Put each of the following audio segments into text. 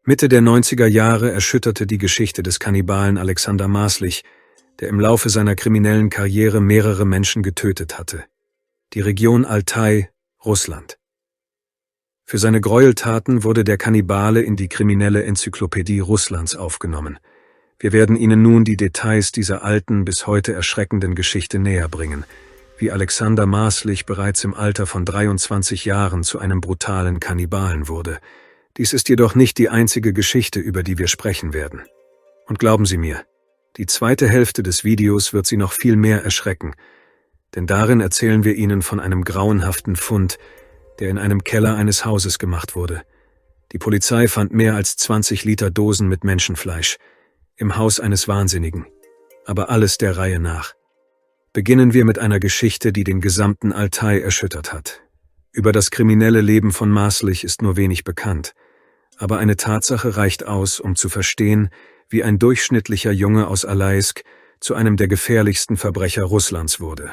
Mitte der 90er Jahre erschütterte die Geschichte des Kannibalen Alexander Maßlich, der im Laufe seiner kriminellen Karriere mehrere Menschen getötet hatte. Die Region Altai, Russland. Für seine Gräueltaten wurde der Kannibale in die kriminelle Enzyklopädie Russlands aufgenommen. Wir werden Ihnen nun die Details dieser alten, bis heute erschreckenden Geschichte näherbringen, wie Alexander Maßlich bereits im Alter von 23 Jahren zu einem brutalen Kannibalen wurde. Dies ist jedoch nicht die einzige Geschichte, über die wir sprechen werden. Und glauben Sie mir, die zweite Hälfte des Videos wird Sie noch viel mehr erschrecken, denn darin erzählen wir Ihnen von einem grauenhaften Fund, der in einem Keller eines Hauses gemacht wurde. Die Polizei fand mehr als 20 Liter Dosen mit Menschenfleisch im Haus eines Wahnsinnigen, aber alles der Reihe nach. Beginnen wir mit einer Geschichte, die den gesamten Altai erschüttert hat. Über das kriminelle Leben von Maßlich ist nur wenig bekannt, aber eine Tatsache reicht aus, um zu verstehen, wie ein durchschnittlicher Junge aus Alaisk zu einem der gefährlichsten Verbrecher Russlands wurde.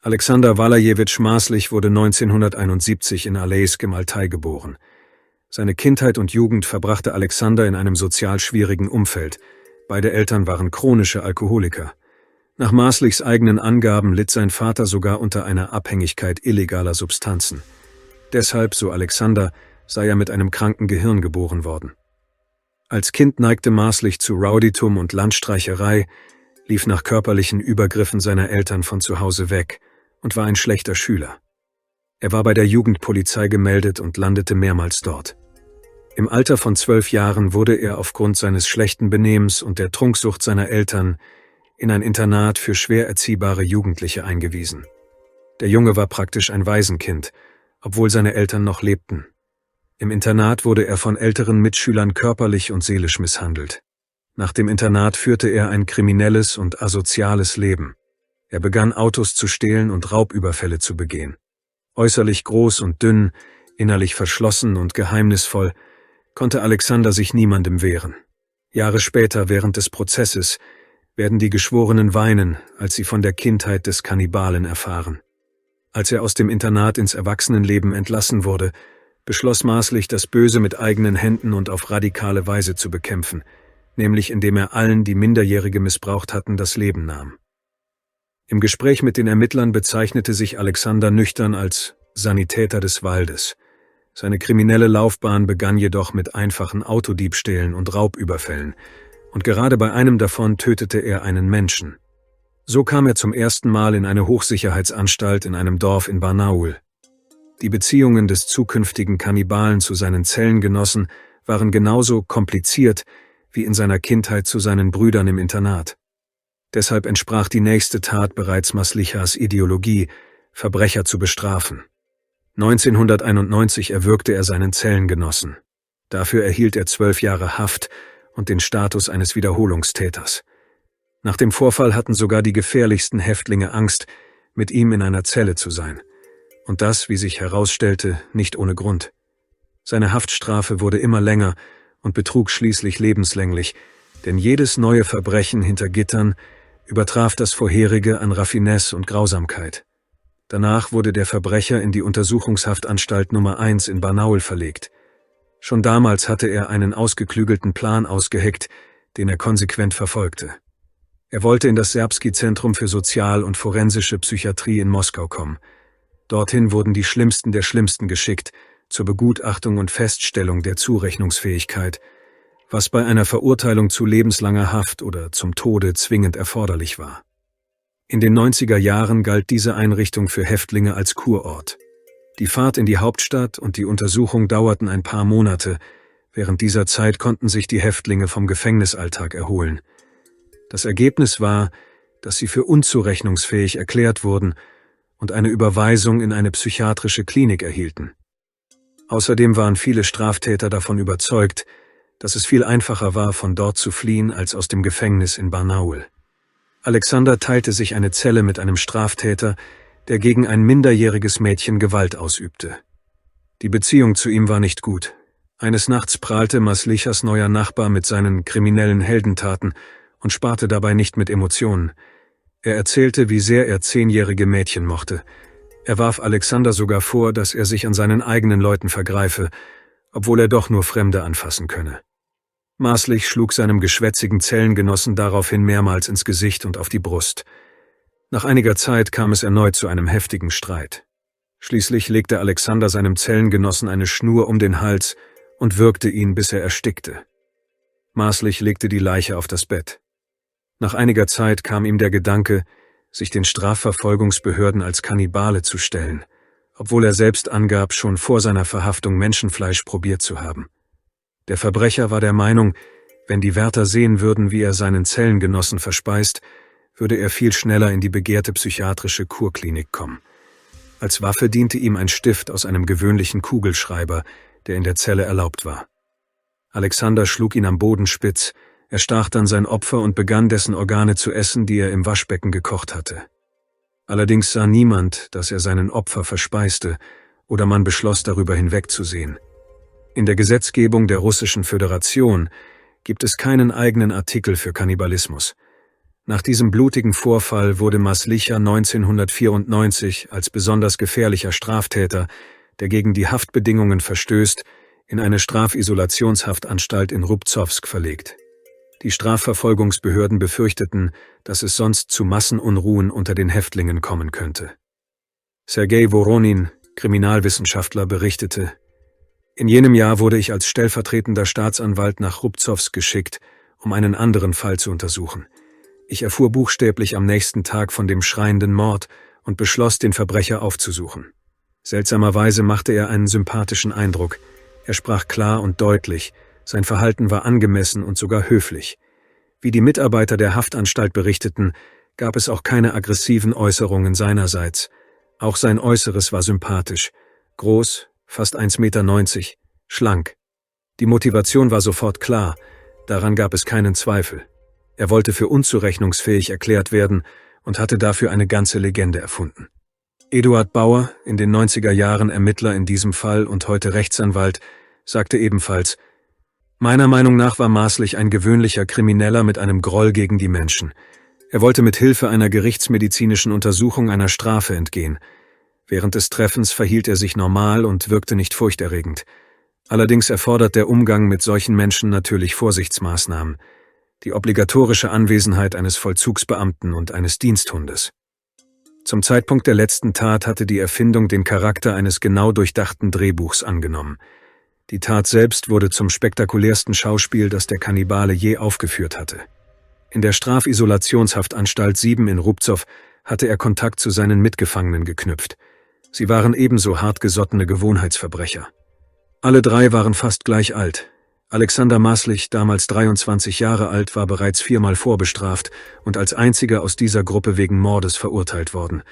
Alexander Walajewitsch Maßlich wurde 1971 in Alaisk im Altai geboren. Seine Kindheit und Jugend verbrachte Alexander in einem sozial schwierigen Umfeld. Beide Eltern waren chronische Alkoholiker. Nach Maßlichs eigenen Angaben litt sein Vater sogar unter einer Abhängigkeit illegaler Substanzen. Deshalb, so Alexander, sei er mit einem kranken Gehirn geboren worden. Als Kind neigte Maßlich zu Rowdytum und Landstreicherei, lief nach körperlichen Übergriffen seiner Eltern von zu Hause weg und war ein schlechter Schüler. Er war bei der Jugendpolizei gemeldet und landete mehrmals dort. Im Alter von 12 Jahren wurde er aufgrund seines schlechten Benehmens und der Trunksucht seiner Eltern in ein Internat für schwer erziehbare Jugendliche eingewiesen. Der Junge war praktisch ein Waisenkind, obwohl seine Eltern noch lebten. Im Internat wurde er von älteren Mitschülern körperlich und seelisch misshandelt. Nach dem Internat führte er ein kriminelles und asoziales Leben. Er begann Autos zu stehlen und Raubüberfälle zu begehen. Äußerlich groß und dünn, innerlich verschlossen und geheimnisvoll, konnte Alexander sich niemandem wehren. Jahre später, während des Prozesses, werden die Geschworenen weinen, als sie von der Kindheit des Kannibalen erfahren. Als er aus dem Internat ins Erwachsenenleben entlassen wurde, beschloss Maßlich, das Böse mit eigenen Händen und auf radikale Weise zu bekämpfen, nämlich indem er allen, die Minderjährige missbraucht hatten, das Leben nahm. Im Gespräch mit den Ermittlern bezeichnete sich Alexander nüchtern als Sanitäter des Waldes. Seine kriminelle Laufbahn begann jedoch mit einfachen Autodiebstählen und Raubüberfällen, und gerade bei einem davon tötete er einen Menschen. So kam er zum ersten Mal in eine Hochsicherheitsanstalt in einem Dorf in Barnaul. Die Beziehungen des zukünftigen Kannibalen zu seinen Zellengenossen waren genauso kompliziert wie in seiner Kindheit zu seinen Brüdern im Internat. Deshalb entsprach die nächste Tat bereits Maßlichs Ideologie, Verbrecher zu bestrafen. 1991 erwürgte er seinen Zellengenossen. Dafür erhielt er 12 Jahre Haft und den Status eines Wiederholungstäters. Nach dem Vorfall hatten sogar die gefährlichsten Häftlinge Angst, mit ihm in einer Zelle zu sein. Und das, wie sich herausstellte, nicht ohne Grund. Seine Haftstrafe wurde immer länger und betrug schließlich lebenslänglich, denn jedes neue Verbrechen hinter Gittern übertraf das vorherige an Raffinesse und Grausamkeit. Danach wurde der Verbrecher in die Untersuchungshaftanstalt Nummer 1 in Barnaul verlegt. Schon damals hatte er einen ausgeklügelten Plan ausgeheckt, den er konsequent verfolgte. Er wollte in das Serbsky-Zentrum für Sozial- und Forensische Psychiatrie in Moskau kommen. Dorthin wurden die Schlimmsten der Schlimmsten geschickt, zur Begutachtung und Feststellung der Zurechnungsfähigkeit, was bei einer Verurteilung zu lebenslanger Haft oder zum Tode zwingend erforderlich war. In den 90er Jahren galt diese Einrichtung für Häftlinge als Kurort. Die Fahrt in die Hauptstadt und die Untersuchung dauerten ein paar Monate. Während dieser Zeit konnten sich die Häftlinge vom Gefängnisalltag erholen. Das Ergebnis war, dass sie für unzurechnungsfähig erklärt wurden und eine Überweisung in eine psychiatrische Klinik erhielten. Außerdem waren viele Straftäter davon überzeugt, dass es viel einfacher war, von dort zu fliehen, als aus dem Gefängnis in Barnaul. Alexander teilte sich eine Zelle mit einem Straftäter, der gegen ein minderjähriges Mädchen Gewalt ausübte. Die Beziehung zu ihm war nicht gut. Eines Nachts prahlte Maßlichs neuer Nachbar mit seinen kriminellen Heldentaten und sparte dabei nicht mit Emotionen. Er erzählte, wie sehr er 10-jährige Mädchen mochte. Er warf Alexander sogar vor, dass er sich an seinen eigenen Leuten vergreife, obwohl er doch nur Fremde anfassen könne. Maßlich schlug seinem geschwätzigen Zellengenossen daraufhin mehrmals ins Gesicht und auf die Brust. Nach einiger Zeit kam es erneut zu einem heftigen Streit. Schließlich legte Alexander seinem Zellengenossen eine Schnur um den Hals und würgte ihn, bis er erstickte. Maßlich legte die Leiche auf das Bett. Nach einiger Zeit kam ihm der Gedanke, sich den Strafverfolgungsbehörden als Kannibale zu stellen, obwohl er selbst angab, schon vor seiner Verhaftung Menschenfleisch probiert zu haben. Der Verbrecher war der Meinung, wenn die Wärter sehen würden, wie er seinen Zellengenossen verspeist, würde er viel schneller in die begehrte psychiatrische Kurklinik kommen. Als Waffe diente ihm ein Stift aus einem gewöhnlichen Kugelschreiber, der in der Zelle erlaubt war. Alexander schlug ihn am Boden spitz, erstach dann sein Opfer und begann, dessen Organe zu essen, die er im Waschbecken gekocht hatte. Allerdings sah niemand, dass er seinen Opfer verspeiste, oder man beschloss, darüber hinwegzusehen. In der Gesetzgebung der Russischen Föderation gibt es keinen eigenen Artikel für Kannibalismus. Nach diesem blutigen Vorfall wurde Maslicha 1994 als besonders gefährlicher Straftäter, der gegen die Haftbedingungen verstößt, in eine Strafisolationshaft-Anstalt in Rubzowsk verlegt. Die Strafverfolgungsbehörden befürchteten, dass es sonst zu Massenunruhen unter den Häftlingen kommen könnte. Sergei Voronin, Kriminalwissenschaftler, berichtete: In jenem Jahr wurde ich als stellvertretender Staatsanwalt nach Rubzowsk geschickt, um einen anderen Fall zu untersuchen. Ich erfuhr buchstäblich am nächsten Tag von dem schreienden Mord und beschloss, den Verbrecher aufzusuchen. Seltsamerweise machte er einen sympathischen Eindruck. Er sprach klar und deutlich, sein Verhalten war angemessen und sogar höflich. Wie die Mitarbeiter der Haftanstalt berichteten, gab es auch keine aggressiven Äußerungen seinerseits. Auch sein Äußeres war sympathisch, groß, fast 1,90 Meter, schlank. Die Motivation war sofort klar, daran gab es keinen Zweifel. Er wollte für unzurechnungsfähig erklärt werden und hatte dafür eine ganze Legende erfunden. Eduard Bauer, in den 90er Jahren Ermittler in diesem Fall und heute Rechtsanwalt, sagte ebenfalls: Meiner Meinung nach war Maßlich ein gewöhnlicher Krimineller mit einem Groll gegen die Menschen. Er wollte mit Hilfe einer gerichtsmedizinischen Untersuchung einer Strafe entgehen. Während des Treffens verhielt er sich normal und wirkte nicht furchterregend. Allerdings erfordert der Umgang mit solchen Menschen natürlich Vorsichtsmaßnahmen. Die obligatorische Anwesenheit eines Vollzugsbeamten und eines Diensthundes. Zum Zeitpunkt der letzten Tat hatte die Erfindung den Charakter eines genau durchdachten Drehbuchs angenommen. Die Tat selbst wurde zum spektakulärsten Schauspiel, das der Kannibale je aufgeführt hatte. In der Strafisolationshaft-Anstalt 7 in Rubzow hatte er Kontakt zu seinen Mitgefangenen geknüpft. Sie waren ebenso hartgesottene Gewohnheitsverbrecher. Alle drei waren fast gleich alt. Alexander Maßlich, damals 23 Jahre alt, war bereits 4-mal vorbestraft und als einziger aus dieser Gruppe wegen Mordes verurteilt worden.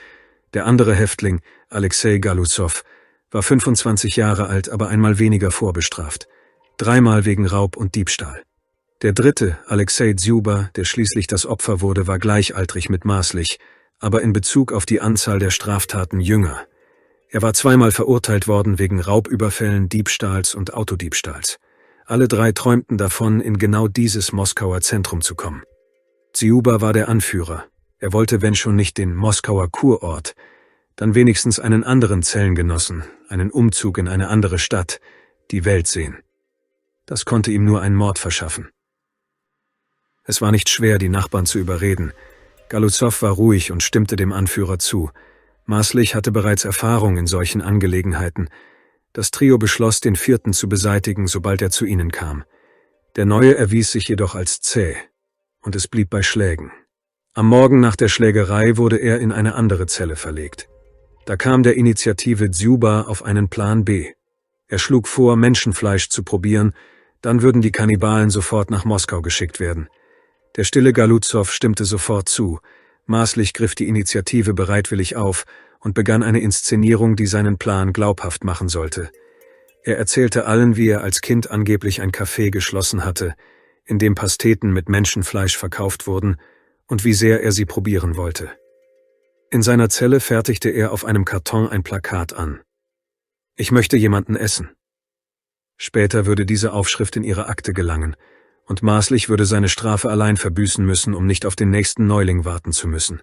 Der andere Häftling, Alexei Galuzow, war 25 Jahre alt, aber einmal weniger vorbestraft. 3-mal wegen Raub und Diebstahl. Der dritte, Alexei Dziuba, der schließlich das Opfer wurde, war gleichaltrig mit Maßlich, aber in Bezug auf die Anzahl der Straftaten jünger. Er war 2-mal verurteilt worden wegen Raubüberfällen, Diebstahls und Autodiebstahls. Alle drei träumten davon, in genau dieses Moskauer Zentrum zu kommen. Dziuba war der Anführer. Er wollte, wenn schon nicht den Moskauer Kurort, dann wenigstens einen anderen Zellengenossen, einen Umzug in eine andere Stadt, die Welt sehen. Das konnte ihm nur ein Mord verschaffen. Es war nicht schwer, die Nachbarn zu überreden. Galuzow war ruhig und stimmte dem Anführer zu. Maßlich hatte bereits Erfahrung in solchen Angelegenheiten. Das Trio beschloss, den vierten zu beseitigen, sobald er zu ihnen kam. Der Neue erwies sich jedoch als zäh, und es blieb bei Schlägen. Am Morgen nach der Schlägerei wurde er in eine andere Zelle verlegt. Da kam der Initiative Dziuba auf einen Plan B. Er schlug vor, Menschenfleisch zu probieren, dann würden die Kannibalen sofort nach Moskau geschickt werden. Der stille Galuzow stimmte sofort zu. Maßlich griff die Initiative bereitwillig auf und begann eine Inszenierung, die seinen Plan glaubhaft machen sollte. Er erzählte allen, wie er als Kind angeblich ein Café geschlossen hatte, in dem Pasteten mit Menschenfleisch verkauft wurden, und wie sehr er sie probieren wollte. In seiner Zelle fertigte er auf einem Karton ein Plakat an. Ich möchte jemanden essen. Später würde diese Aufschrift in ihre Akte gelangen, und Maßlich würde seine Strafe allein verbüßen müssen, um nicht auf den nächsten Neuling warten zu müssen.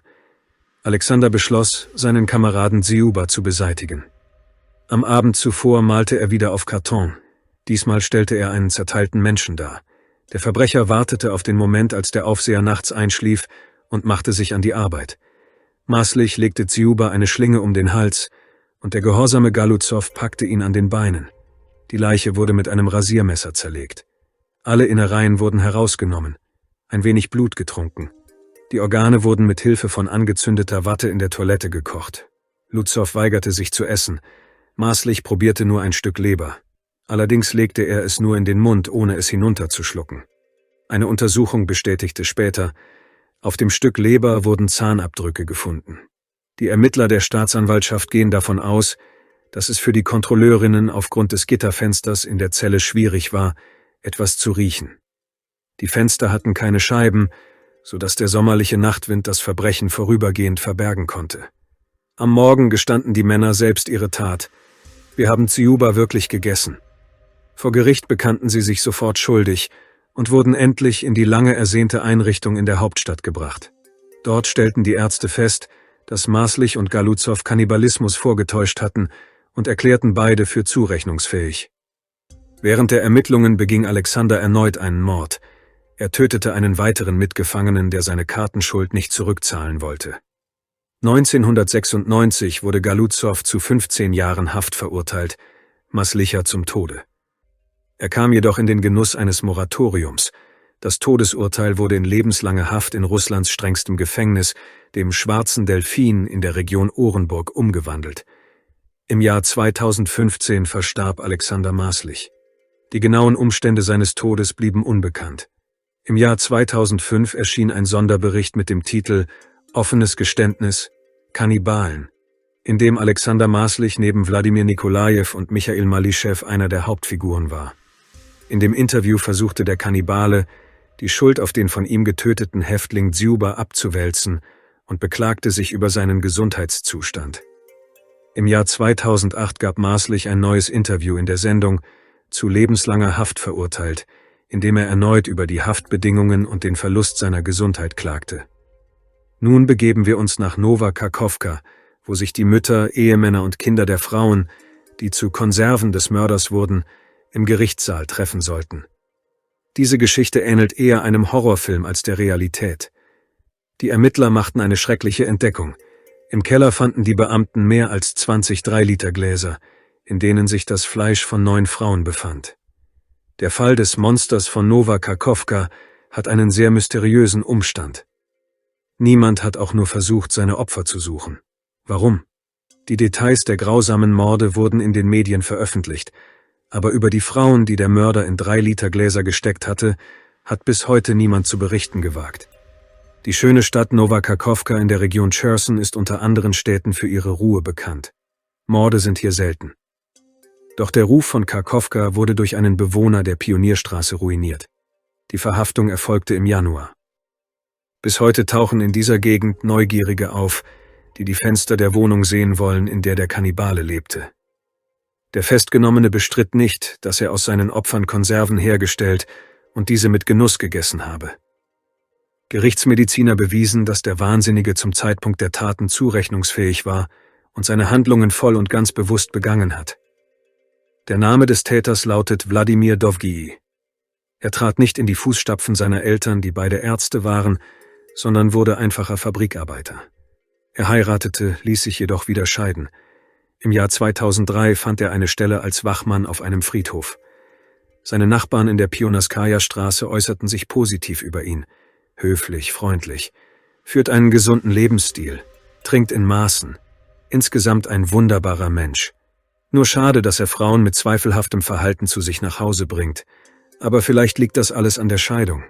Alexander beschloss, seinen Kameraden Dziuba zu beseitigen. Am Abend zuvor malte er wieder auf Karton. Diesmal stellte er einen zerteilten Menschen dar. Der Verbrecher wartete auf den Moment, als der Aufseher nachts einschlief, und machte sich an die Arbeit. Maßlich legte Dziuba eine Schlinge um den Hals, und der gehorsame Galuzow packte ihn an den Beinen. Die Leiche wurde mit einem Rasiermesser zerlegt. Alle Innereien wurden herausgenommen, ein wenig Blut getrunken. Die Organe wurden mit Hilfe von angezündeter Watte in der Toilette gekocht. Luzow weigerte sich zu essen. Maßlich probierte nur ein Stück Leber. Allerdings legte er es nur in den Mund, ohne es hinunterzuschlucken. Eine Untersuchung bestätigte später, auf dem Stück Leber wurden Zahnabdrücke gefunden. Die Ermittler der Staatsanwaltschaft gehen davon aus, dass es für die Kontrolleurinnen aufgrund des Gitterfensters in der Zelle schwierig war, etwas zu riechen. Die Fenster hatten keine Scheiben, sodass der sommerliche Nachtwind das Verbrechen vorübergehend verbergen konnte. Am Morgen gestanden die Männer selbst ihre Tat. Wir haben Dziuba wirklich gegessen. Vor Gericht bekannten sie sich sofort schuldig und wurden endlich in die lange ersehnte Einrichtung in der Hauptstadt gebracht. Dort stellten die Ärzte fest, dass Maßlich und Galuzow Kannibalismus vorgetäuscht hatten und erklärten beide für zurechnungsfähig. Während der Ermittlungen beging Alexander erneut einen Mord. Er tötete einen weiteren Mitgefangenen, der seine Kartenschuld nicht zurückzahlen wollte. 1996 wurde Galuzow zu 15 Jahren Haft verurteilt, Maslicha zum Tode. Er kam jedoch in den Genuss eines Moratoriums. Das Todesurteil wurde in lebenslange Haft in Russlands strengstem Gefängnis, dem Schwarzen Delfin in der Region Orenburg, umgewandelt. Im Jahr 2015 verstarb Alexander Maßlich. Die genauen Umstände seines Todes blieben unbekannt. Im Jahr 2005 erschien ein Sonderbericht mit dem Titel »Offenes Geständnis – Kannibalen«, in dem Alexander Maßlich neben Wladimir Nikolajew und Michail Malischew einer der Hauptfiguren war. In dem Interview versuchte der Kannibale, die Schuld auf den von ihm getöteten Häftling Dziuba abzuwälzen und beklagte sich über seinen Gesundheitszustand. Im Jahr 2008 gab Maßlich ein neues Interview in der Sendung »Zu lebenslanger Haft verurteilt«, in dem er erneut über die Haftbedingungen und den Verlust seiner Gesundheit klagte. Nun begeben wir uns nach Nowa Kakowka, wo sich die Mütter, Ehemänner und Kinder der Frauen, die zu Konserven des Mörders wurden, im Gerichtssaal treffen sollten. Diese Geschichte ähnelt eher einem Horrorfilm als der Realität. Die Ermittler machten eine schreckliche Entdeckung. Im Keller fanden die Beamten mehr als 20 3-Liter-Gläser, in denen sich das Fleisch von 9 Frauen befand. Der Fall des Monsters von Nowa Kakowka hat einen sehr mysteriösen Umstand. Niemand hat auch nur versucht, seine Opfer zu suchen. Warum? Die Details der grausamen Morde wurden in den Medien veröffentlicht, aber über die Frauen, die der Mörder in 3-Liter-Gläser gesteckt hatte, hat bis heute niemand zu berichten gewagt. Die schöne Stadt Nowa Kakowka in der Region Cherson ist unter anderen Städten für ihre Ruhe bekannt. Morde sind hier selten. Doch der Ruf von Kakowka wurde durch einen Bewohner der Pionierstraße ruiniert. Die Verhaftung erfolgte im Januar. Bis heute tauchen in dieser Gegend Neugierige auf, die die Fenster der Wohnung sehen wollen, in der der Kannibale lebte. Der Festgenommene bestritt nicht, dass er aus seinen Opfern Konserven hergestellt und diese mit Genuss gegessen habe. Gerichtsmediziner bewiesen, dass der Wahnsinnige zum Zeitpunkt der Taten zurechnungsfähig war und seine Handlungen voll und ganz bewusst begangen hat. Der Name des Täters lautet Wladimir Dovgii. Er trat nicht in die Fußstapfen seiner Eltern, die beide Ärzte waren, sondern wurde einfacher Fabrikarbeiter. Er heiratete, ließ sich jedoch wieder scheiden. Im Jahr 2003 fand er eine Stelle als Wachmann auf einem Friedhof. Seine Nachbarn in der Pionaskaja-Straße äußerten sich positiv über ihn. Höflich, freundlich, führt einen gesunden Lebensstil, trinkt in Maßen. Insgesamt ein wunderbarer Mensch. Nur schade, dass er Frauen mit zweifelhaftem Verhalten zu sich nach Hause bringt. Aber vielleicht liegt das alles an der Scheidung.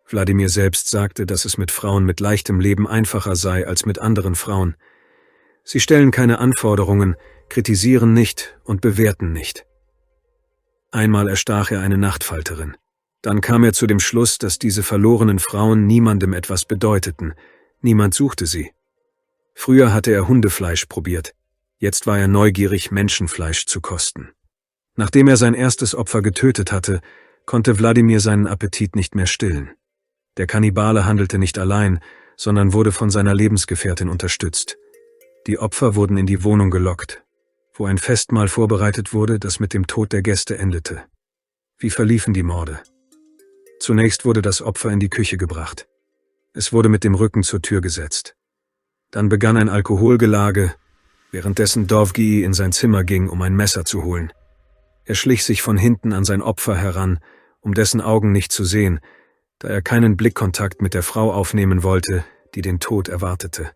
Wladimir selbst sagte, dass es mit Frauen mit leichtem Leben einfacher sei als mit anderen Frauen. Sie stellen keine Anforderungen, kritisieren nicht und bewerten nicht. Einmal erstach er eine Nachtfalterin. Dann kam er zu dem Schluss, dass diese verlorenen Frauen niemandem etwas bedeuteten. Niemand suchte sie. Früher hatte er Hundefleisch probiert. Jetzt war er neugierig, Menschenfleisch zu kosten. Nachdem er sein erstes Opfer getötet hatte, konnte Wladimir seinen Appetit nicht mehr stillen. Der Kannibale handelte nicht allein, sondern wurde von seiner Lebensgefährtin unterstützt. Die Opfer wurden in die Wohnung gelockt, wo ein Festmahl vorbereitet wurde, das mit dem Tod der Gäste endete. Wie verliefen die Morde? Zunächst wurde das Opfer in die Küche gebracht. Es wurde mit dem Rücken zur Tür gesetzt. Dann begann ein Alkoholgelage, währenddessen Dovgi in sein Zimmer ging, um ein Messer zu holen. Er schlich sich von hinten an sein Opfer heran, um dessen Augen nicht zu sehen, da er keinen Blickkontakt mit der Frau aufnehmen wollte, die den Tod erwartete.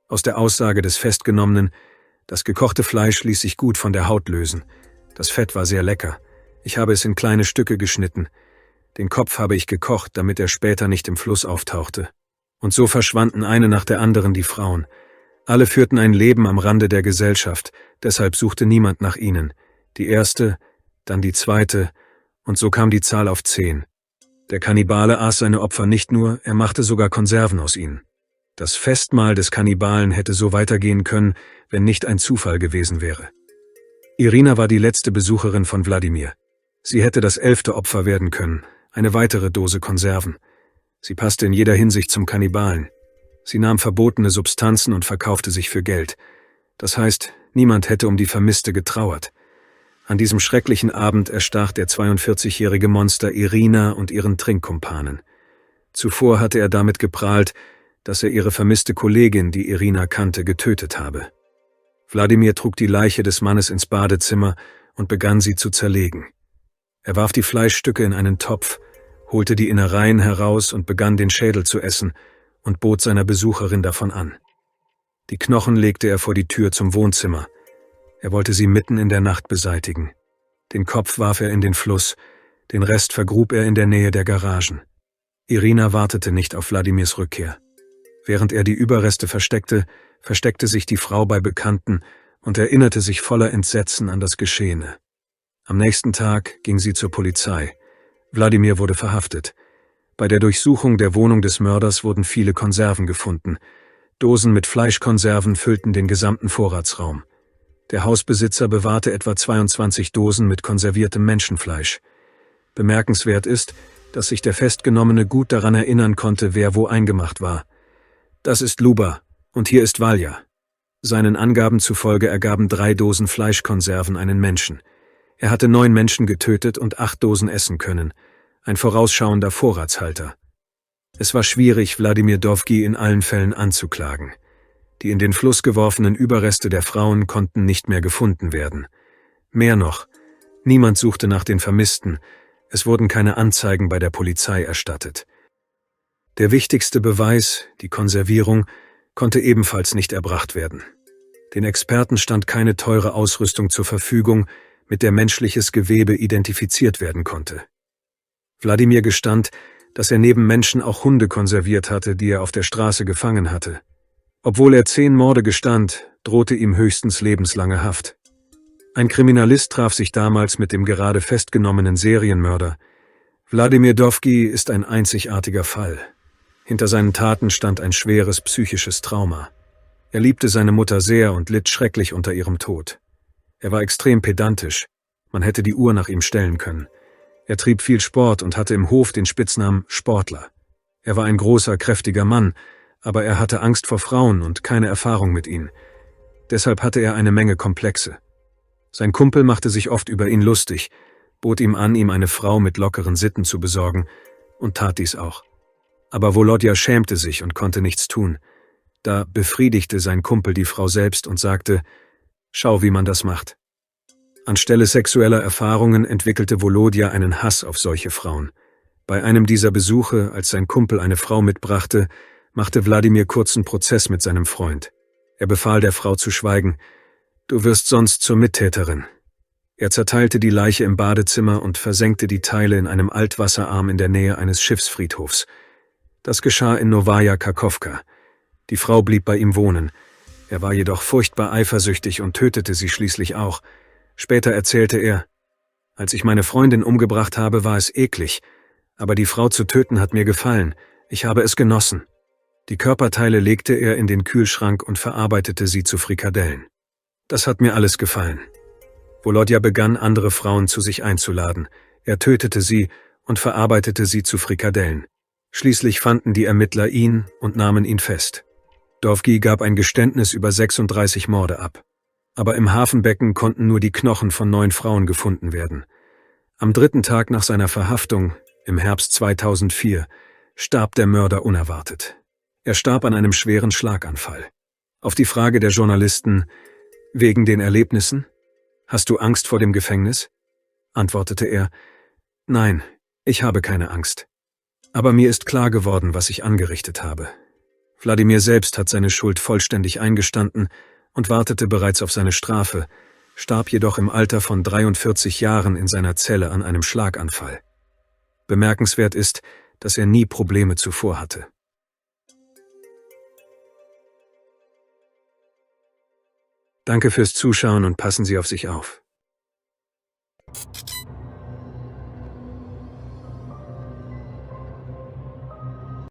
Aus der Aussage des Festgenommenen: Das gekochte Fleisch ließ sich gut von der Haut lösen. Das Fett war sehr lecker. Ich habe es in kleine Stücke geschnitten. Den Kopf habe ich gekocht, damit er später nicht im Fluss auftauchte. Und so verschwanden eine nach der anderen die Frauen. Alle führten ein Leben am Rande der Gesellschaft, deshalb suchte niemand nach ihnen. Die erste, dann die zweite, und so kam die Zahl auf 10. Der Kannibale aß seine Opfer nicht nur, er machte sogar Konserven aus ihnen. Das Festmahl des Kannibalen hätte so weitergehen können, wenn nicht ein Zufall gewesen wäre. Irina war die letzte Besucherin von Wladimir. Sie hätte das 11. Opfer werden können, eine weitere Dose Konserven. Sie passte in jeder Hinsicht zum Kannibalen. Sie nahm verbotene Substanzen und verkaufte sich für Geld. Das heißt, niemand hätte um die Vermisste getrauert. An diesem schrecklichen Abend erstach der 42-jährige Monster Irina und ihren Trinkkumpanen. Zuvor hatte er damit geprahlt, dass er ihre vermisste Kollegin, die Irina kannte, getötet habe. Wladimir trug die Leiche des Mannes ins Badezimmer und begann sie zu zerlegen. Er warf die Fleischstücke in einen Topf, holte die Innereien heraus und begann den Schädel zu essen und bot seiner Besucherin davon an. Die Knochen legte er vor die Tür zum Wohnzimmer. Er wollte sie mitten in der Nacht beseitigen. Den Kopf warf er in den Fluss, den Rest vergrub er in der Nähe der Garagen. Irina wartete nicht auf Wladimirs Rückkehr. Während er die Überreste versteckte, versteckte sich die Frau bei Bekannten und erinnerte sich voller Entsetzen an das Geschehene. Am nächsten Tag ging sie zur Polizei. Wladimir wurde verhaftet. Bei der Durchsuchung der Wohnung des Mörders wurden viele Konserven gefunden. Dosen mit Fleischkonserven füllten den gesamten Vorratsraum. Der Hausbesitzer bewahrte etwa 22 Dosen mit konserviertem Menschenfleisch. Bemerkenswert ist, dass sich der Festgenommene gut daran erinnern konnte, wer wo eingemacht war. Das ist Luba und hier ist Valja. Seinen Angaben zufolge ergaben 3 Dosen Fleischkonserven einen Menschen. Er hatte 9 Menschen getötet und 8 Dosen essen können. Ein vorausschauender Vorratshalter. Es war schwierig, Wladimir Dovgi in allen Fällen anzuklagen. Die in den Fluss geworfenen Überreste der Frauen konnten nicht mehr gefunden werden. Mehr noch, niemand suchte nach den Vermissten, es wurden keine Anzeigen bei der Polizei erstattet. Der wichtigste Beweis, die Konservierung, konnte ebenfalls nicht erbracht werden. Den Experten stand keine teure Ausrüstung zur Verfügung, mit der menschliches Gewebe identifiziert werden konnte. Wladimir gestand, dass er neben Menschen auch Hunde konserviert hatte, die er auf der Straße gefangen hatte. Obwohl er 10 Morde gestand, drohte ihm höchstens lebenslange Haft. Ein Kriminalist traf sich damals mit dem gerade festgenommenen Serienmörder. Wladimir Dovgi ist ein einzigartiger Fall. Hinter seinen Taten stand ein schweres psychisches Trauma. Er liebte seine Mutter sehr und litt schrecklich unter ihrem Tod. Er war extrem pedantisch. Man hätte die Uhr nach ihm stellen können. Er trieb viel Sport und hatte im Hof den Spitznamen Sportler. Er war ein großer, kräftiger Mann, aber er hatte Angst vor Frauen und keine Erfahrung mit ihnen. Deshalb hatte er eine Menge Komplexe. Sein Kumpel machte sich oft über ihn lustig, bot ihm an, ihm eine Frau mit lockeren Sitten zu besorgen, und tat dies auch. Aber Volodja schämte sich und konnte nichts tun. Da befriedigte sein Kumpel die Frau selbst und sagte: »Schau, wie man das macht.« Anstelle sexueller Erfahrungen entwickelte Volodja einen Hass auf solche Frauen. Bei einem dieser Besuche, als sein Kumpel eine Frau mitbrachte, machte Wladimir kurzen Prozess mit seinem Freund. Er befahl der Frau zu schweigen. »Du wirst sonst zur Mittäterin.« Er zerteilte die Leiche im Badezimmer und versenkte die Teile in einem Altwasserarm in der Nähe eines Schiffsfriedhofs. Das geschah in Nowaja Kakowka. Die Frau blieb bei ihm wohnen. Er war jedoch furchtbar eifersüchtig und tötete sie schließlich auch. Später erzählte er: »Als ich meine Freundin umgebracht habe, war es eklig. Aber die Frau zu töten hat mir gefallen. Ich habe es genossen.« Die Körperteile legte er in den Kühlschrank und verarbeitete sie zu Frikadellen. »Das hat mir alles gefallen.« Volodja begann, andere Frauen zu sich einzuladen. Er tötete sie und verarbeitete sie zu Frikadellen. Schließlich fanden die Ermittler ihn und nahmen ihn fest. Dovgi gab ein Geständnis über 36 Morde ab. Aber im Hafenbecken konnten nur die Knochen von 9 Frauen gefunden werden. Am 3. Tag nach seiner Verhaftung, Im Herbst 2004 starb der Mörder unerwartet. Er starb an einem schweren Schlaganfall. Auf die Frage der Journalisten, wegen den Erlebnissen? Hast du Angst vor dem Gefängnis? Antwortete er, nein, ich habe keine Angst. Aber mir ist klar geworden, was ich angerichtet habe. Wladimir selbst hat seine Schuld vollständig eingestanden und wartete bereits auf seine Strafe, starb jedoch im Alter von 43 Jahren in seiner Zelle an einem Schlaganfall. Bemerkenswert ist, dass er nie Probleme zuvor hatte. Danke fürs Zuschauen und passen Sie auf sich auf.